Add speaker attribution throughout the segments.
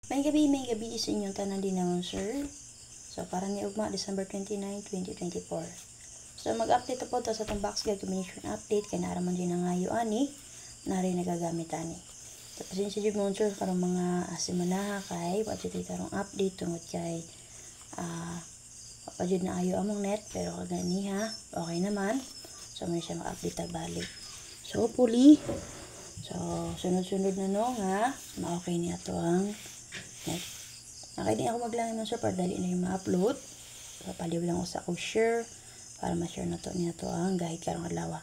Speaker 1: May gabi sa inyong tanan din naman, sir. So, para ni ugma, December 29, 2024. So, mag-update po ta sa itong box guide combination update. Kaya naraman din na ngayon, ani. Nari nagagamit, ani. So, pasensya dyan mo, sir, karong mga asimana kay, pati tarong update tungod kay, papadjud na ayo among net, pero kagani ha, okay naman. So, may siya mag-update tagbalik. So, hopefully, so, sunod-sunod na no, nga, ma-okay niya to ang net. Okay, di ako maglangin mo, sir, para dali na yung ma-upload. So, paliw lang ako sa share, para ma-share na to niya to ang guide karong adlaw.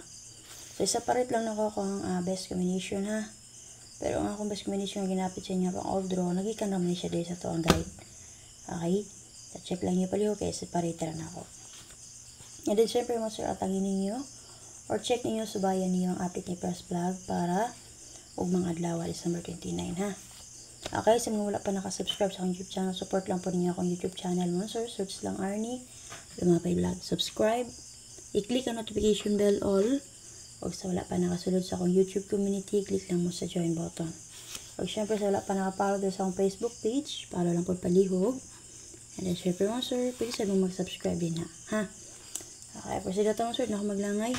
Speaker 1: So, isa pa rin lang na ko ang best combination, ha. Pero ang akong best combination na ginapit sa inyo pang all draw, nagikan naman siya dahil sa to ang guide. Okay? So, check lang niyo paliw, kaya separator na ako. And then, syempre mo, sir, atangin ninyo, or check ninyo, subayan niyo ang update ni Press Vlog para ug mga adlaw, December 29, ha. Okay, sa mga wala pa nakasubscribe sa akong YouTube channel, support lang po niyo akong YouTube channel mo, sir. Search lang Arnie Lumapay Vlog. Subscribe. I-click ang notification bell all. O sa wala pa nakasulod sa akong YouTube community, click lang mo sa join button. O syempre sa wala pa nakapollow sa akong Facebook page, follow lang po palihog. And then syempre mo, sir, pwede sa mong mag-subscribe din ha. Okay, proceed na tayo, sir, na ako maglangay.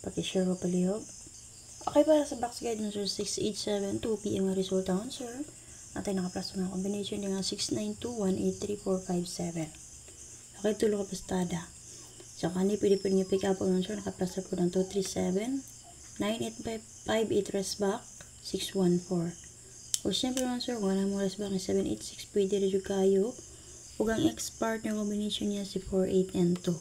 Speaker 1: Paki-share ko palihog. Okay, para sa box guide ng sir, 687 2 PM ang resulta on, sir. Natay nakaplasto ng combination ng 692183457. Okay, tulo ka pastada. So, kani pwede niyo pick up on, sir. Nakaplasto po ng 237 9858 rest back 614. O syempre man, sir, wala mo rest back ng 786, pwede rin kayo. Huwag ang X-part ng combination niya si 48 and 2.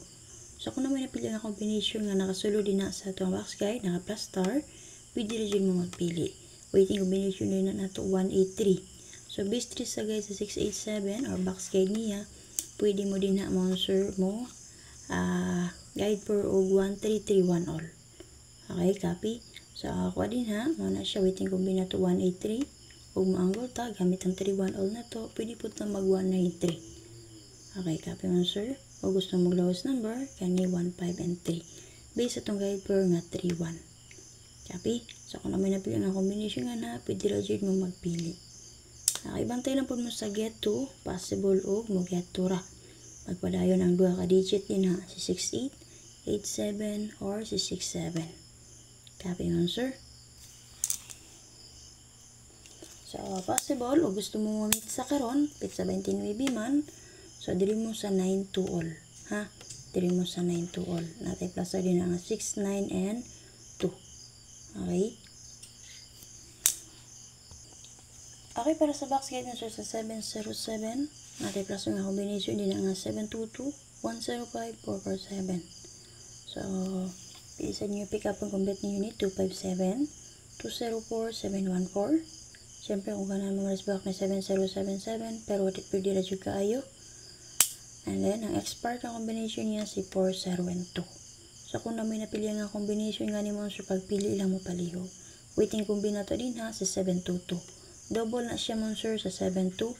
Speaker 1: So, kung naman napili ang combination nga nakasulod din na sa itong box guide, naka-plus star, pwede rin mo magpili. Waiting combination din na ito 183. So, base 3 sa guide sa 687 or box guide niya, pwede mo din na monster mo guide for og 1331 all. Okay, copy. So, ako din ha, muna siya waiting combination to 183. Ug maanggol ta, gamit ang 31 all na to, pwede po ito mag 193. Okay, copy mo, sir. O gusto mo lowest number, kani 1, 5, and 3. Base sa itong guide for nga 3, 1. Copy? So, kung naman napili ang combination nga na, pwede rin mo magpili. Nakibantay lang po mo sa get to, possible o mo get to ra. Magpadayon ang 2 ka-digit din ha, si 68, 87, or si 67. Copy mo, sir. So, possible, o gusto mo mamit sa karon, pit sa 29 man, so, dili mo sa 9 to all. Ha? Dili mo sa 9 to all. Natay plus din ang 6, 9, and 2. Okay? Okay, para sa box guide na sir sa 707, natay plus ang combination din ang 722, 105, 447. So, isa niyo pick up ang complete ni unit 257, 204, 714. Siyempre, kung ganun mo mas back na 7077, pero pwede na dyan kaayo. And then, ang expert na combination niya si 4, 0, and 2. So, kung na may napili ang combination nga ni mo, so pagpili lang mo palihog. Waiting kombinato din ha, si 722. Double na siya mo, sir, sa 720.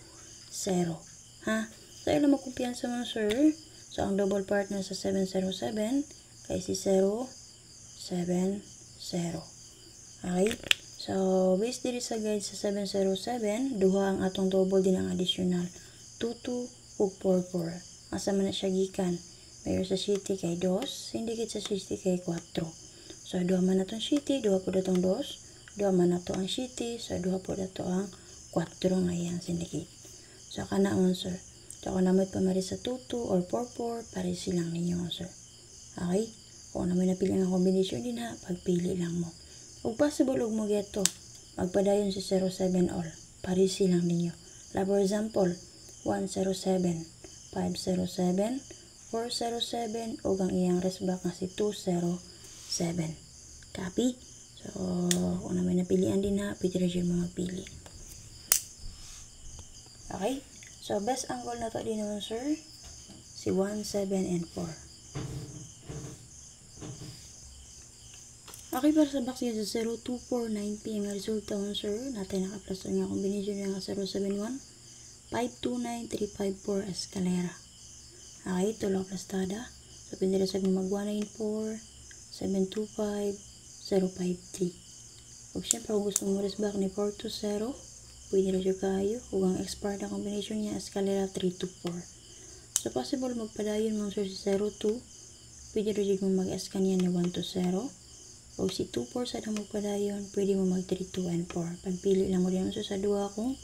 Speaker 1: Ha? So, ilang magkumpiyansa mo, sir. So, ang double partner sa 707, kay si 0, 7, 0. Okay? So, based diri sa guide sa 707, duha ang atong double din ang additional. 22 ug 44. Asa man na siya gikan. Mayor sa city kay 2, syndicate sa city kay 4. So, duha man na itong city, duha po datong 2. Duha man na ito ang city, so duha po dato ang 4 ngayang syndicate. So, kana on, sir. So, kung naman pamari sa 22 or 44, pare silang ninyo, sir. Okay? Kung naman napili ang combination din ha, pagpili lang mo. Ug possible ug mo geto, magpadayon si 07 all. Pare silang ninyo. For example, 107, 507, 407, o ang iyang rest back nga si 207. Copy? So, kung naman napilian din ha, pwede rin mo magpili. Okay? So, best angle na to din naman, sir, si 1, 7, and 4. Okay, para sa box niya sa 0249 PM ang resulta mo, sir. Natin nakaplasto nga combination niya nga 071, 529, 354 escalera. Okay, tulong plastada. So, pwede rin sabi mag 194, 725, 053. Kung syempre, kung gusto mo resback ni 420, pwede rin kayo. Kung ang expired na combination niya, escalera 3 to 4. So, possible magpadayon mo sir si 0 to, pwede rin mo mag-escan yan ni 1 to 0. O si 2, 4 sa magpadayon, pwede mo mag 3, 2, and 4. Pagpili lang mo din sir sa 2 kung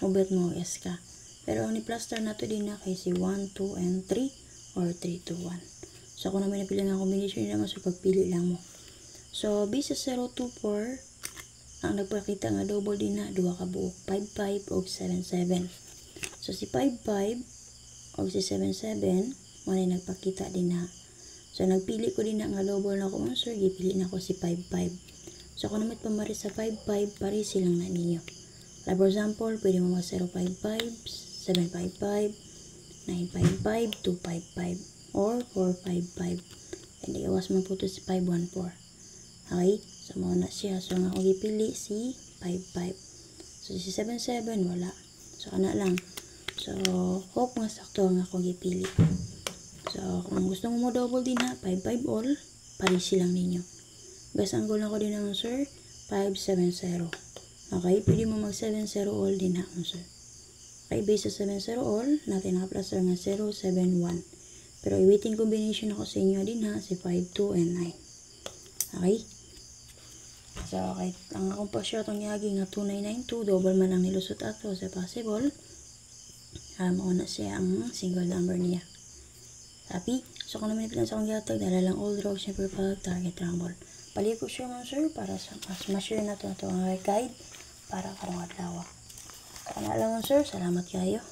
Speaker 1: mabot mo eska. Pero ang ni-plaster na to din na kay si 1, 2, and 3 or 3, 2, 1. So, kung naman napili ng combination nila mo, so pagpili lang mo. So, base sa 0, 2, 4, ang nagpakita nga double din na 2 ka buok 5-5 o 7-7. So si 5-5 o si 7-7 mo na nagpakita din na. So nagpili ko din na nga double na ko answer, gipili na ko si 5-5. So kung naman pamari sa 5-5, pare silang na ninyo. Like for example, pwede mo mag 0-5-5, 7-5-5, 9-5-5, 2-5-5 or 4-5-5. And iwas mo po to si 5-1-4. Okay? So, muna siya. So, nga ako gipili si 5-5. So, si 7-7, wala. So, kana lang. So, hope nga sakto nga ako gipili. So, kung gusto mo double din ha, 5-5 all, parisi lang ninyo. Guys, ang goal na ko din naman, sir, 5-7-0. Okay? Pwede mo mag 7-0 all din ha, sir. Okay, base sa 7-0 all, natin naka-plaster nga 0-7-1. Pero, i-waiting combination ako sa inyo din ha, si 5-2 and 9. Okay? So, kahit ang akong pa-shot ang yagi nga 2992, double man ang nilusot ato sa possible. Mauna siya ang single number niya. Tapi, so kung naman ipilan sa akong gatag, dala lang all draw, syempre pag target rumble. Paliko siya man sir, para sa ma-share na ito ang guide para karong adlaw. Kana lang sir, salamat kayo.